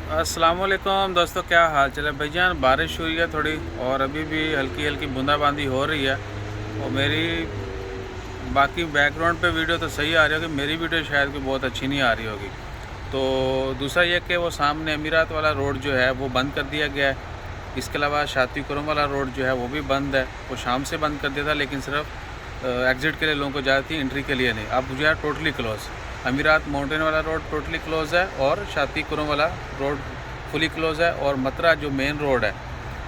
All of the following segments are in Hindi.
अस्सलामुअलैकुम दोस्तों, क्या हाल चाल है भाईजान। बारिश हुई है थोड़ी और अभी भी हल्की हल्की बूंदाबांदी हो रही है। और मेरी बाकी बैकग्राउंड पे वीडियो तो सही आ रही होगी, मेरी वीडियो शायद कि बहुत अच्छी नहीं आ रही होगी। तो दूसरा ये कि वो सामने अमीरात वाला रोड जो है वो बंद कर दिया गया है। इसके अलावा शाती कुरम वाला रोड जो है वो भी बंद है। वो शाम से बंद कर दिया था, लेकिन सिर्फ एग्ज़िट के लिए लोगों को जाती थी, एंट्री के लिए नहीं। अब जो है टोटली क्लोज़। अमीरात माउंटेन वाला रोड टोटली क्लोज़ है और शाती कुरम वाला रोड फुली क्लोज़ है। और मतरा जो मेन रोड है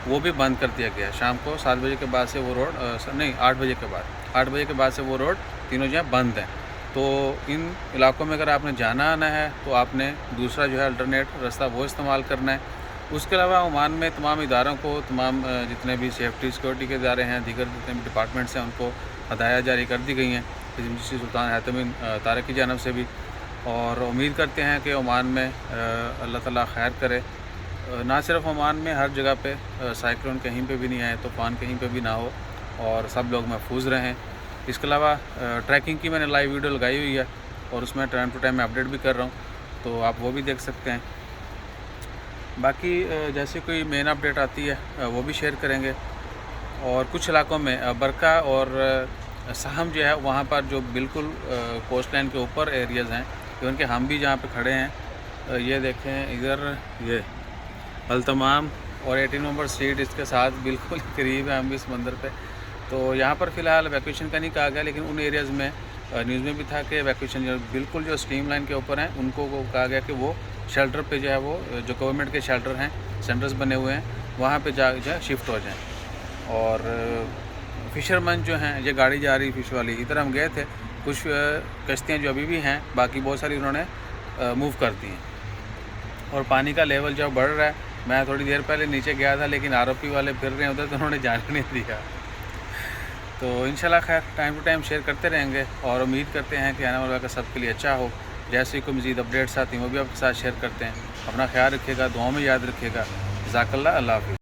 वो भी बंद कर दिया गया है। शाम को 7 बजे के बाद से वो रोड नहीं 8 बजे के बाद 8 बजे के बाद से वो रोड तीनों जो है बंद हैं। तो इन इलाकों में अगर आपने जाना आना है तो आपने दूसरा जो है अल्टरनेट रास्ता वो इस्तेमाल करना है। उसके अलावा ओमान में तमाम इदारों को, तमाम जितने भी सेफ्टी सिक्योरिटी के इदारे हैं, दीगर जितने भी डिपार्टमेंट्स हैं, उनको हदायत जारी कर दी गई हैं मजलिस सुल्तान हैतम तारक की जानब से भी। और उम्मीद करते हैं कि ओमान में अल्लाह ताला खैर करे। ना सिर्फ ओमान में, हर जगह पे साइक्लोन कहीं पे भी नहीं आए, तूफ़ान कहीं पे भी ना हो और सब लोग महफूज रहें। इसके अलावा ट्रैकिंग की मैंने लाइव वीडियो लगाई हुई है और उसमें टाइम टू टाइम मैं अपडेट भी कर रहा हूँ, तो आप वो भी देख सकते हैं। बाकी जैसे कोई मेन अपडेट आती है वो भी शेयर करेंगे। और कुछ इलाकों में बरका और सहम जो है वहाँ पर जो बिल्कुल कोस्ट लाइन के ऊपर एरियाज़ हैं, इवन कि हम भी जहाँ पे खड़े हैं ये देखें इधर, ये अल्तमाम और 18 नंबर स्ट्रीट इसके साथ बिल्कुल करीब है, हम भी समंदर पे। तो यहाँ पर फ़िलहाल वैक्यूएशन का नहीं कहा गया, लेकिन उन एरियाज़ में न्यूज़ में भी था कि वैक्यूएशन जो बिल्कुल जो स्ट्रीम लाइन के ऊपर हैं उनको वो कहा गया कि वो शेल्टर पे जो है वो जो गवर्नमेंट के शेल्टर हैं, सेंटर्स बने हुए हैं, वहाँ पे जो है शिफ्ट हो जाएँ। और फ़िशरमैन जो हैं, ये गाड़ी जा रही फ़िश वाली, इधर हम गए थे। कुछ कश्तियाँ जो अभी भी हैं, बाकी बहुत सारी उन्होंने मूव कर दी हैं। और पानी का लेवल जो बढ़ रहा है। मैं थोड़ी देर पहले नीचे गया था, लेकिन आरओपी वाले फिर रहे हैं उधर, तो उन्होंने जाने नहीं दिया। तो इंशाल्लाह खैर टाइम टू टाइम शेयर करते रहेंगे और उम्मीद करते हैं कि आने वाला वक्त सबके लिए अच्छा हो। जैसे ही कोई मज़ीद अपडेट्स आती हैं वो भी आपके साथ शेयर करते हैं। अपना ख्याल रखिएगा, दुआओं में याद रखिएगा। जज़ाकल्लाह, अल्लाह हाफ़िज़।